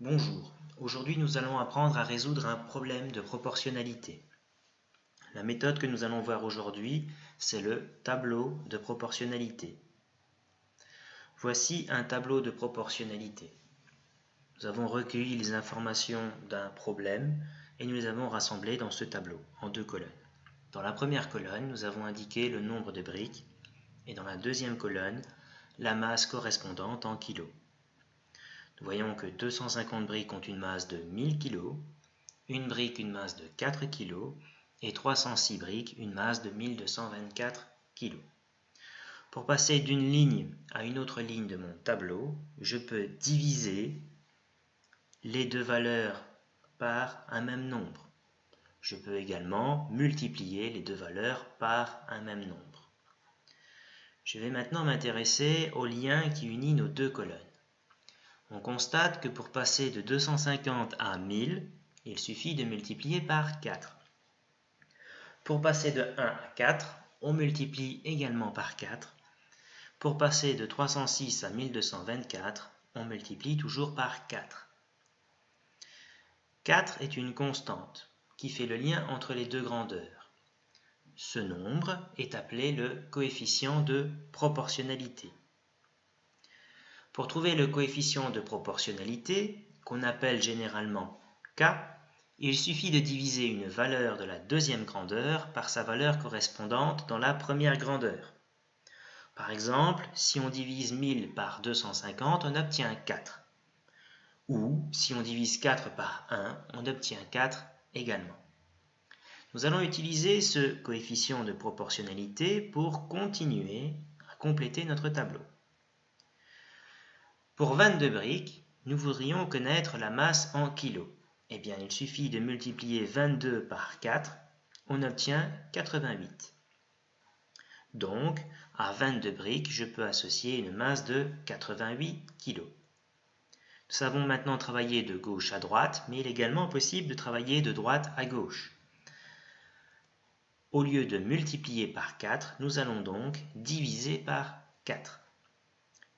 Bonjour, aujourd'hui nous allons apprendre à résoudre un problème de proportionnalité. La méthode que nous allons voir aujourd'hui, c'est le tableau de proportionnalité. Voici un tableau de proportionnalité. Nous avons recueilli les informations d'un problème et nous les avons rassemblées dans ce tableau en deux colonnes. Dans la première colonne, nous avons indiqué le nombre de briques et dans la deuxième colonne, la masse correspondante en kilos. Nous voyons que 250 briques ont une masse de 1000 kg, une brique une masse de 4 kg et 306 briques une masse de 1224 kg. Pour passer d'une ligne à une autre ligne de mon tableau, je peux diviser les deux valeurs par un même nombre. Je peux également multiplier les deux valeurs par un même nombre. Je vais maintenant m'intéresser au lien qui unit nos deux colonnes. On constate que pour passer de 250 à 1000, il suffit de multiplier par 4. Pour passer de 1 à 4, on multiplie également par 4. Pour passer de 306 à 1224, on multiplie toujours par 4. 4 est une constante qui fait le lien entre les deux grandeurs. Ce nombre est appelé le coefficient de proportionnalité. Pour trouver le coefficient de proportionnalité, qu'on appelle généralement K, il suffit de diviser une valeur de la deuxième grandeur par sa valeur correspondante dans la première grandeur. Par exemple, si on divise 1000 par 250, on obtient 4. Ou, si on divise 4 par 1, on obtient 4 également. Nous allons utiliser ce coefficient de proportionnalité pour continuer à compléter notre tableau. Pour 22 briques, nous voudrions connaître la masse en kilos. Eh bien, il suffit de multiplier 22 par 4, on obtient 88. Donc, à 22 briques, je peux associer une masse de 88 kg. Nous savons maintenant travailler de gauche à droite, mais il est également possible de travailler de droite à gauche. Au lieu de multiplier par 4, nous allons donc diviser par 4.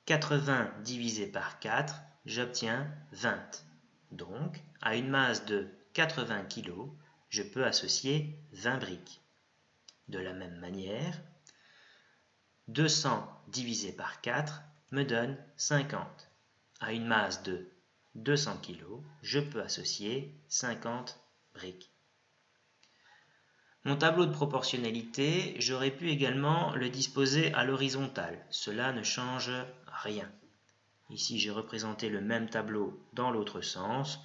80 divisé par 4, j'obtiens 20. Donc, à une masse de 80 kg, je peux associer 20 briques. De la même manière, 200 divisé par 4 me donne 50. À une masse de 200 kg, je peux associer 50 briques. Mon tableau de proportionnalité, j'aurais pu également le disposer à l'horizontale. Cela ne change rien. Ici, j'ai représenté le même tableau dans l'autre sens.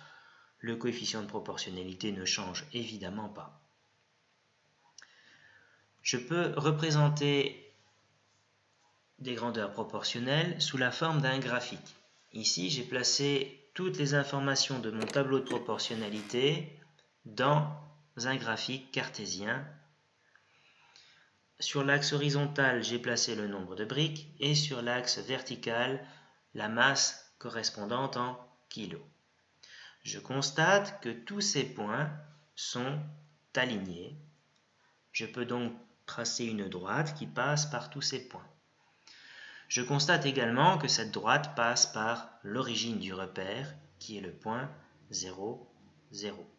Le coefficient de proportionnalité ne change évidemment pas. Je peux représenter des grandeurs proportionnelles sous la forme d'un graphique. Ici, j'ai placé toutes les informations de mon tableau de proportionnalité dans un graphique cartésien. Sur l'axe horizontal, j'ai placé le nombre de briques et sur l'axe vertical, la masse correspondante en kilos. Je constate que tous ces points sont alignés. Je peux donc tracer une droite qui passe par tous ces points. Je constate également que cette droite passe par l'origine du repère, qui est le point 0, 0.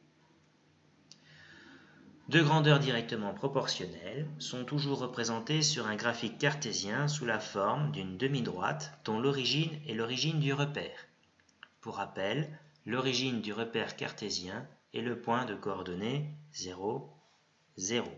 Deux grandeurs directement proportionnelles sont toujours représentées sur un graphique cartésien sous la forme d'une demi-droite dont l'origine est l'origine du repère. Pour rappel, l'origine du repère cartésien est le point de coordonnées 0, 0.